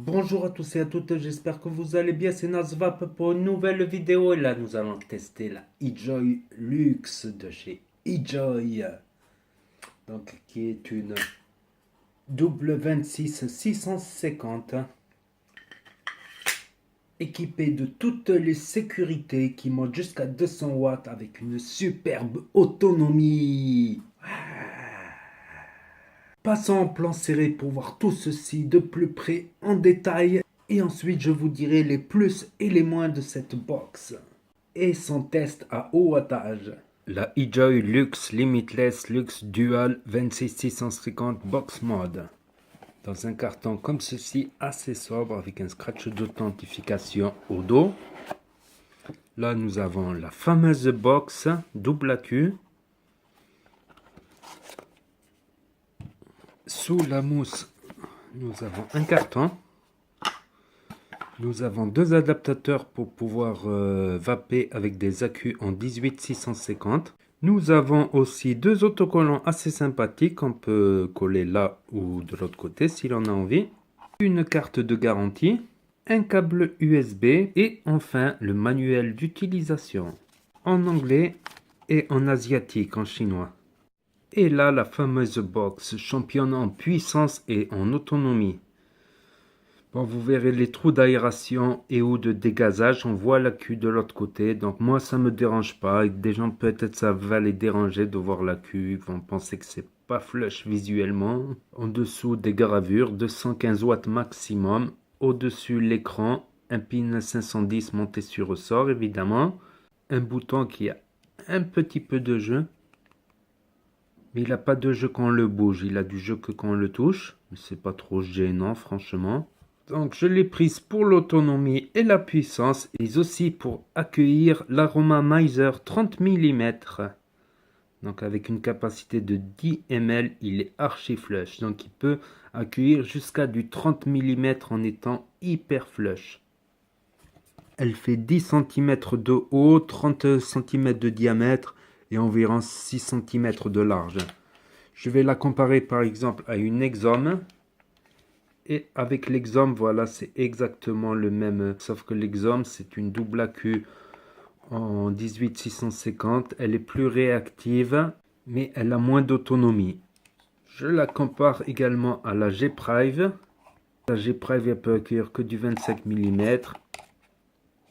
Bonjour à tous et à toutes, j'espère que vous allez bien, c'est Nazvap pour une nouvelle vidéo et là nous allons tester la eJoy Luxe de chez eJoy, donc qui est une double 26 650 équipée de toutes les sécurités qui montent jusqu'à 200 watts avec une superbe autonomie. Passons en plan serré pour voir tout ceci de plus près en détail. Et ensuite, je vous dirai les plus et les moins de cette box. Et son test à haut wattage. La eJoy Luxe Limitless Luxe Dual 26650 Box Mode. Dans un carton comme ceci, assez sobre, avec un scratch d'authentification au dos. Là, nous avons la fameuse box double accu. Sous la mousse, nous avons un carton. Nous avons deux adaptateurs pour pouvoir vaper avec des accus en 18650. Nous avons aussi deux autocollants assez sympathiques qu'on peut coller là ou de l'autre côté si l'on a envie. Une carte de garantie, un câble USB et enfin le manuel d'utilisation en anglais et en asiatique, en chinois. Et là, la fameuse box championne en puissance et en autonomie. Bon, vous verrez les trous d'aération et ou de dégazage. On voit l'accu de l'autre côté. Donc moi, ça me dérange pas. Et des gens, peut-être, ça va les déranger de voir l'accu. Ils vont penser que c'est pas flush visuellement. En dessous, des gravures. 215 watts maximum. Au-dessus, l'écran. Un pin 510 monté sur ressort, évidemment. Un bouton qui a un petit peu de jeu. Mais il n'a pas de jeu quand on le bouge. Il a du jeu que quand on le touche. Mais c'est pas trop gênant, franchement. Donc je l'ai prise pour l'autonomie et la puissance, et aussi pour accueillir l'Aromamizer 30 mm. Donc avec une capacité de 10 ml, il est archi flush. Donc il peut accueillir jusqu'à du 30 mm en étant hyper flush. Elle fait 10 cm de haut, 30 cm de diamètre et environ 6 cm de large. Je vais la comparer par exemple à une Exom. Et avec l'Exom, voilà, c'est exactement le même. Sauf que l'Exom, c'est une double accu en 18650. Elle est plus réactive, mais elle a moins d'autonomie. Je la compare également à la G-Prive. La G-Prive, elle peut accueillir que du 25 mm.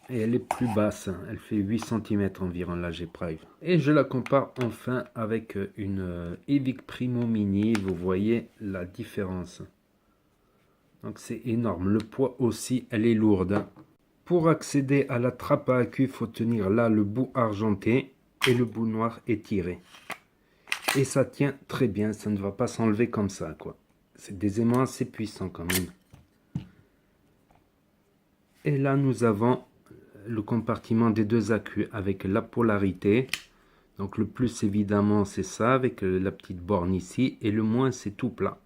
Et elle est plus basse. Elle fait 8 cm environ, la G-Prive. Et je la compare enfin avec une Evic Primo Mini. Vous voyez la différence. Donc c'est énorme. Le poids aussi, elle est lourde. Pour accéder à la trappe à accu, il faut tenir là le bout argenté et le bout noir étiré. Et ça tient très bien, ça ne va pas s'enlever comme ça, quoi. C'est des aimants assez puissants quand même. Et là, nous avons le compartiment des deux accus avec la polarité. Donc le plus évidemment, c'est ça avec la petite borne ici. Et le moins, c'est tout plat.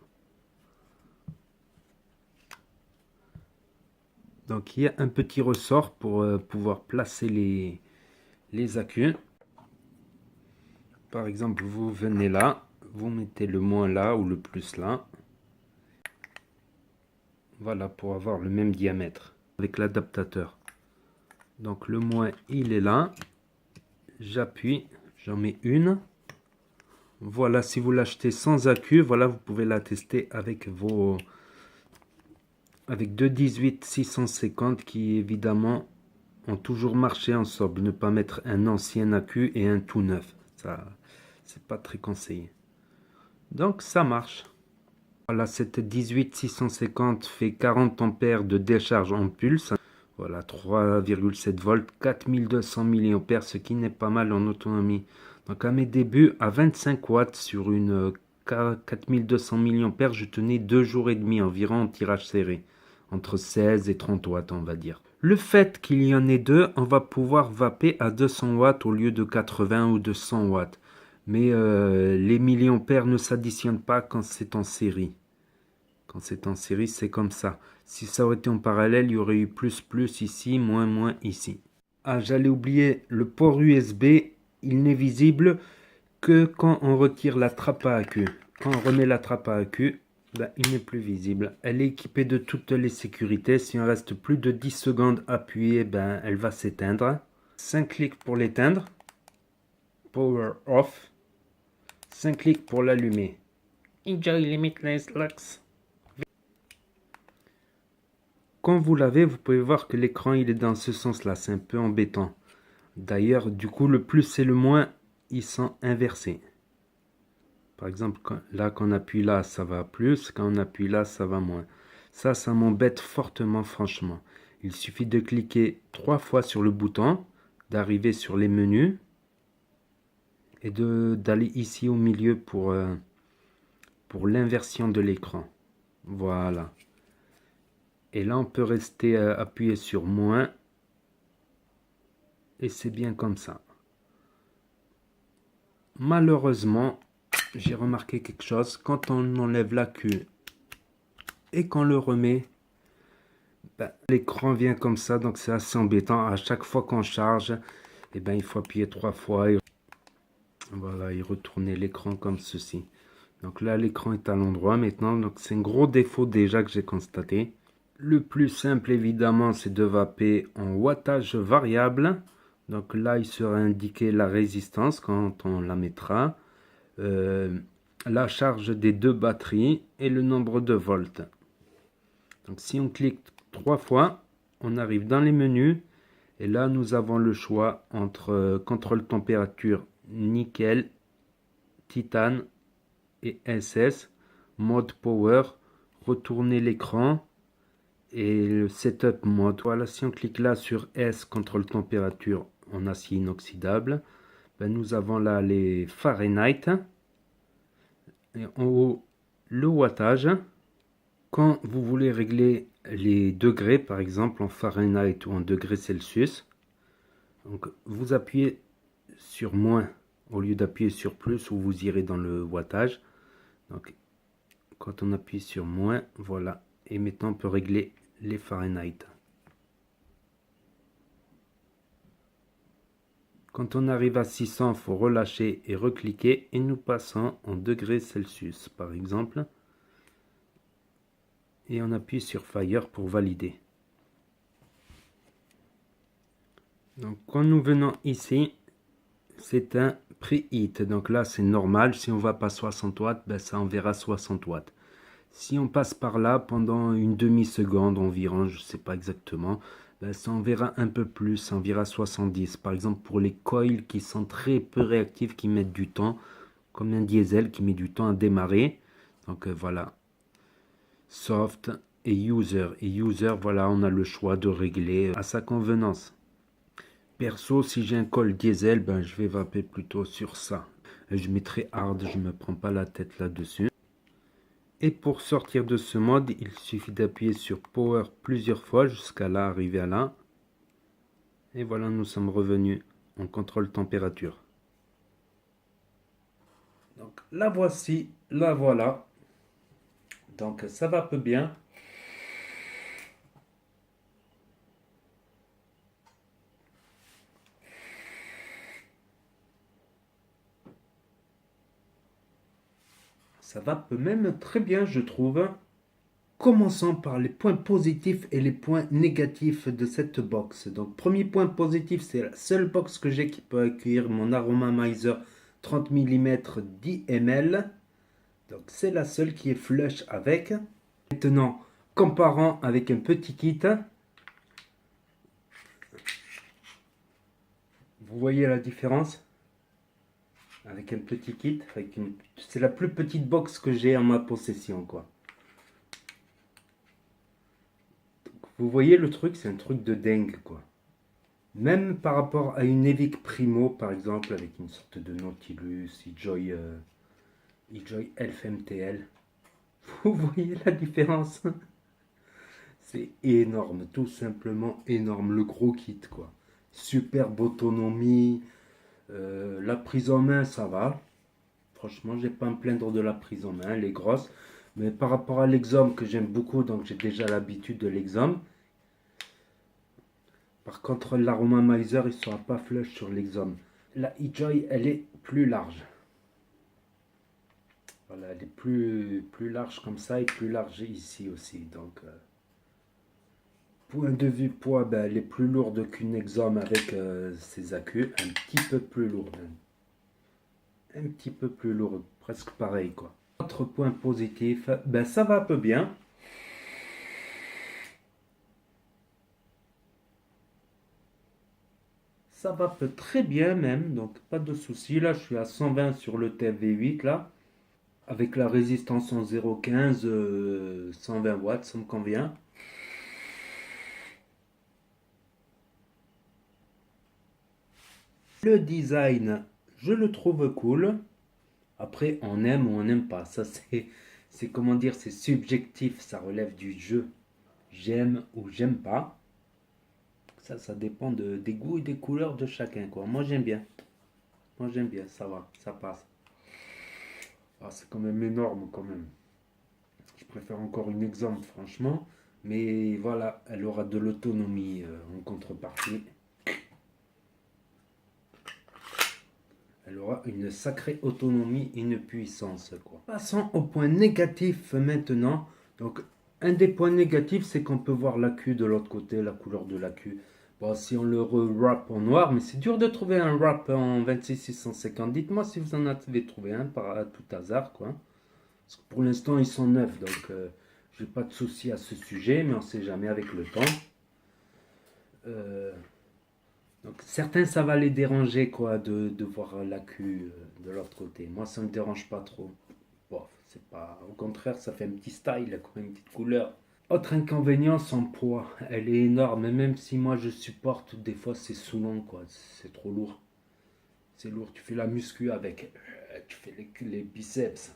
Donc il y a un petit ressort pour pouvoir placer les accus. Par exemple, vous venez là, vous mettez le moins là ou le plus là. Voilà, pour avoir le même diamètre avec l'adaptateur. Donc le moins, il est là. J'appuie, j'en mets une. Voilà, si vous l'achetez sans accu, voilà, vous pouvez la tester avec vos... avec deux 18 650 qui évidemment ont toujours marché en sobre. Ne pas mettre un ancien accu et un tout neuf. Ça, c'est pas très conseillé. Donc ça marche. Voilà, cette 18 650 fait 40 ampères de décharge en pulse. Voilà, 3,7 volts, 4200 mAh, ce qui n'est pas mal en autonomie. Donc à mes débuts, à 25 watts sur une 4200 mAh, je tenais 2 jours et demi environ en tirage serré. Entre 16 et 30 watts, on va dire. Le fait qu'il y en ait deux, on va pouvoir vaper à 200 watts au lieu de 80 ou de 100 watts. Mais les milliampères ne s'additionnent pas quand c'est en série. Quand c'est en série, c'est comme ça. Si ça aurait été en parallèle, il y aurait eu plus ici, moins ici. Ah, j'allais oublier, le port USB, il n'est visible que quand on retire la trappe à accu. Quand on remet la trappe à accu, ben, il n'est plus visible. Elle est équipée de toutes les sécurités. Si on reste plus de 10 secondes appuyé, ben, elle va s'éteindre. 5 clics pour l'éteindre. Power off. 5 clics pour l'allumer. Enjoy Limitless Lux. Quand vous l'avez, vous pouvez voir que l'écran il est dans ce sens-là. C'est un peu embêtant. D'ailleurs, du coup, le plus et le moins, ils sont inversés. Par exemple, là, quand on appuie là, ça va plus. Quand on appuie là, ça va moins. Ça m'embête fortement, franchement. Il suffit de cliquer 3 fois sur le bouton, d'arriver sur les menus et d'aller ici au milieu pour l'inversion de l'écran. Voilà. Et là, on peut rester appuyé sur moins. Et c'est bien comme ça. Malheureusement, j'ai remarqué quelque chose. Quand on enlève la queue et qu'on le remet, ben, l'écran vient comme ça. Donc c'est assez embêtant. À chaque fois qu'on charge, eh ben, il faut appuyer 3 fois. Voilà, et retourner l'écran comme ceci. Donc là, l'écran est à l'endroit maintenant. Donc c'est un gros défaut déjà que j'ai constaté. Le plus simple, évidemment, c'est de vaper en wattage variable. Donc là, il sera indiqué la résistance quand on la mettra. La charge des deux batteries et le nombre de volts. Donc si on clique 3 fois, on arrive dans les menus. Et là, nous avons le choix entre contrôle température nickel, titane et SS, mode power, retourner l'écran et le setup mode. Voilà, si on clique là sur S, contrôle température en acier inoxydable, ben nous avons là les Fahrenheit et en haut le wattage. Quand vous voulez régler les degrés, par exemple en Fahrenheit ou en degrés Celsius, donc vous appuyez sur moins au lieu d'appuyer sur plus où vous irez dans le wattage. Donc quand on appuie sur moins, voilà. Et maintenant on peut régler les Fahrenheit. Quand on arrive à 600, il faut relâcher et recliquer et nous passons en degrés Celsius par exemple. Et on appuie sur Fire pour valider. Donc quand nous venons ici, c'est un preheat. Donc là c'est normal, si on va pas 60 watts, ben ça enverra 60 watts. Si on passe par là pendant une demi-seconde environ, je ne sais pas exactement, ben ça enverra un peu plus, ça enverra 70. Par exemple pour les coils qui sont très peu réactifs, qui mettent du temps, comme un diesel qui met du temps à démarrer. Donc voilà, soft et user. Et user, voilà, on a le choix de régler à sa convenance. Perso, si j'ai un col diesel, ben, je vais vaper plutôt sur ça. Je mettrai hard, je ne me prends pas la tête là-dessus. Et pour sortir de ce mode, il suffit d'appuyer sur Power plusieurs fois jusqu'à là, arriver à là. Et voilà, nous sommes revenus en contrôle température. Donc la voici, la voilà. Donc ça va peu bien. Ça va peu même très bien, je trouve. Commençons par les points positifs et les points négatifs de cette box. Donc, premier point positif, c'est la seule box que j'ai qui peut accueillir mon Aromamizer 30 mm 10 ml. Donc, c'est la seule qui est flush avec. Maintenant, comparant avec un petit kit. Vous voyez la différence? Avec un petit kit, c'est la plus petite box que j'ai en ma possession, quoi. Vous voyez le truc, c'est un truc de dingue, quoi. Même par rapport à une Evic Primo, par exemple, avec une sorte de Nautilus, eJoy Elf MTL. Vous voyez la différence? C'est énorme, tout simplement énorme. Le gros kit, quoi. Superbe autonomie. La prise en main, ça va. Franchement, j'ai pas à me plaindre de la prise en main, elle est grosse. Mais par rapport à l'Exom, que j'aime beaucoup, donc j'ai déjà l'habitude de l'Exom. Par contre, l'Aromamizer, il ne sera pas flush sur l'Exom. La eJoy, elle est plus large. Voilà, elle est plus large comme ça et plus large ici aussi. Donc, point de vue poids, ben, elle est plus lourde qu'une Exum avec ses accus. Un petit peu plus lourde. Un petit peu plus lourde, presque pareil quoi. Autre point positif, ben ça va un peu bien. Ça va peu très bien même, donc pas de souci. Là, je suis à 120 sur le TV8 là, avec la résistance en 0,15, 120 watts, ça me convient. Le design, je le trouve cool. Après, on aime ou on n'aime pas. Ça, c'est comment dire, c'est subjectif. Ça relève du jeu. J'aime ou j'aime pas. Ça dépend des goûts et des couleurs de chacun, quoi. Moi, j'aime bien. Moi, j'aime bien. Ça va, ça passe. Ah, c'est quand même énorme, quand même. Je préfère encore une exemple, franchement. Mais voilà, elle aura de l'autonomie en contrepartie. Elle aura une sacrée autonomie et une puissance, quoi. Passons au point négatif maintenant. Donc, un des points négatifs, c'est qu'on peut voir l'accu de l'autre côté, la couleur de l'accu. Bon, si on le wrap en noir, mais c'est dur de trouver un wrap en 26650. Dites-moi si vous en avez trouvé un par à tout hasard, quoi. Parce que pour l'instant, ils sont neufs, donc j'ai pas de souci à ce sujet, mais on sait jamais avec le temps. Euh, donc certains, ça va les déranger, quoi, de voir l'accu de l'autre côté. Moi, ça me dérange pas trop. Bon, c'est pas. Au contraire, ça fait un petit style, quoi, une petite couleur. Autre inconvénient, son poids. Elle est énorme, et même si moi je supporte, des fois c'est saoulant, quoi. C'est trop lourd. C'est lourd. Tu fais la muscu avec. Tu fais les biceps.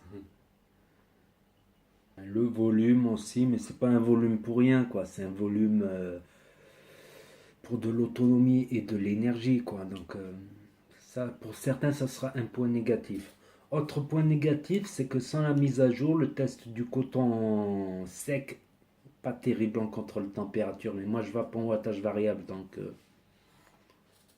Le volume aussi, mais c'est pas un volume pour rien, quoi. C'est un volume pour de l'autonomie et de l'énergie, quoi. Donc, ça, pour certains, ça sera un point négatif. Autre point négatif, c'est que sans la mise à jour, le test du coton sec, pas terrible en contrôle température, mais moi je vais pas en wattage variable, donc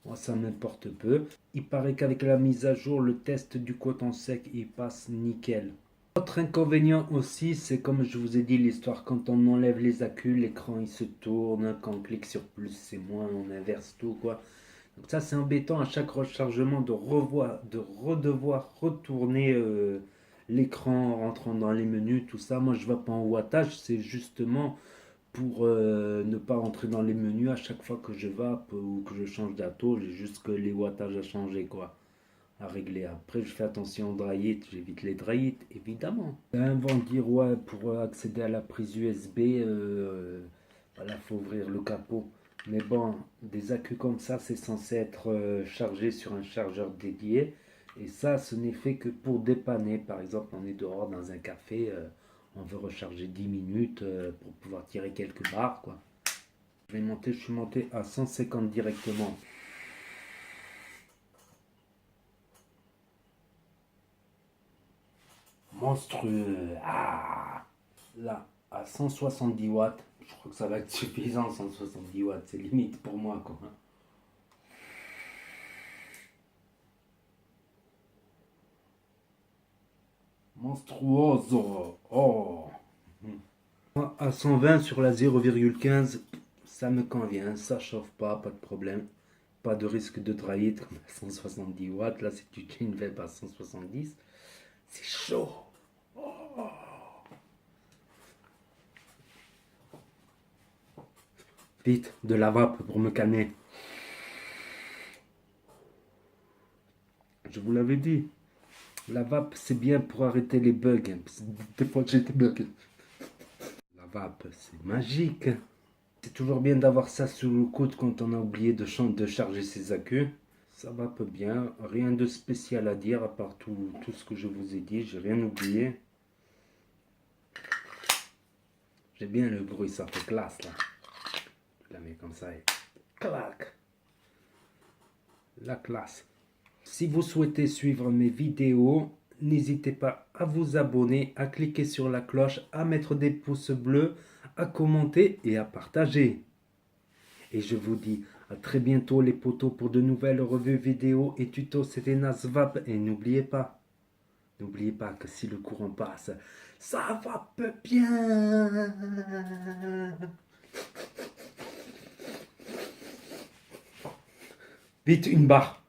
moi ça m'importe peu. Il paraît qu'avec la mise à jour, le test du coton sec, il passe nickel. Autre inconvénient aussi, c'est comme je vous ai dit l'histoire, quand on enlève les accus, l'écran il se tourne, quand on clique sur plus c'est moins, on inverse tout quoi. Donc ça c'est embêtant à chaque rechargement de redevoir retourner l'écran en rentrant dans les menus, tout ça. Moi je ne vais pas en wattage, c'est justement pour ne pas rentrer dans les menus à chaque fois que je vape ou que je change d'atto, j'ai juste que les wattages à changer quoi, à régler. Après, je fais attention aux dry hits, j'évite les dry hits, évidemment. Ils vont dire, ouais, pour accéder à la prise USB, voilà, faut ouvrir le capot. Mais bon, des accus comme ça, c'est censé être chargé sur un chargeur dédié. Et ça, ce n'est fait que pour dépanner. Par exemple, on est dehors dans un café, on veut recharger 10 minutes pour pouvoir tirer quelques barres, quoi. Je suis monté à 150 directement. Monstrueux. Ah, là, à 170 watts, je crois que ça va être suffisant, 170 watts, c'est limite pour moi, quoi. Monstruoso. Oh. Moi, à 120 sur la 0,15, ça me convient, ça chauffe pas de problème. Pas de risque de trahir comme à 170 watts. Là, si tu tiens une vape à 170, c'est chaud. Vite, de la vape pour me calmer. Je vous l'avais dit. La vape, c'est bien pour arrêter les bugs. Des fois, j'ai des bugs. La vape, c'est magique. C'est toujours bien d'avoir ça sous le coude quand on a oublié de charger ses accus. Ça va peu bien. Rien de spécial à dire à part tout ce que je vous ai dit. J'ai rien oublié. J'ai bien le bruit, ça fait classe là. Je la mets comme ça et clac. La classe. Si vous souhaitez suivre mes vidéos, n'hésitez pas à vous abonner, à cliquer sur la cloche, à mettre des pouces bleus, à commenter et à partager. Et je vous dis à très bientôt les potos pour de nouvelles revues vidéo et tutos. C'était Nasvap et n'oubliez pas, N'oubliez pas que si le courant passe, ça va peu bien. Vite, une barre.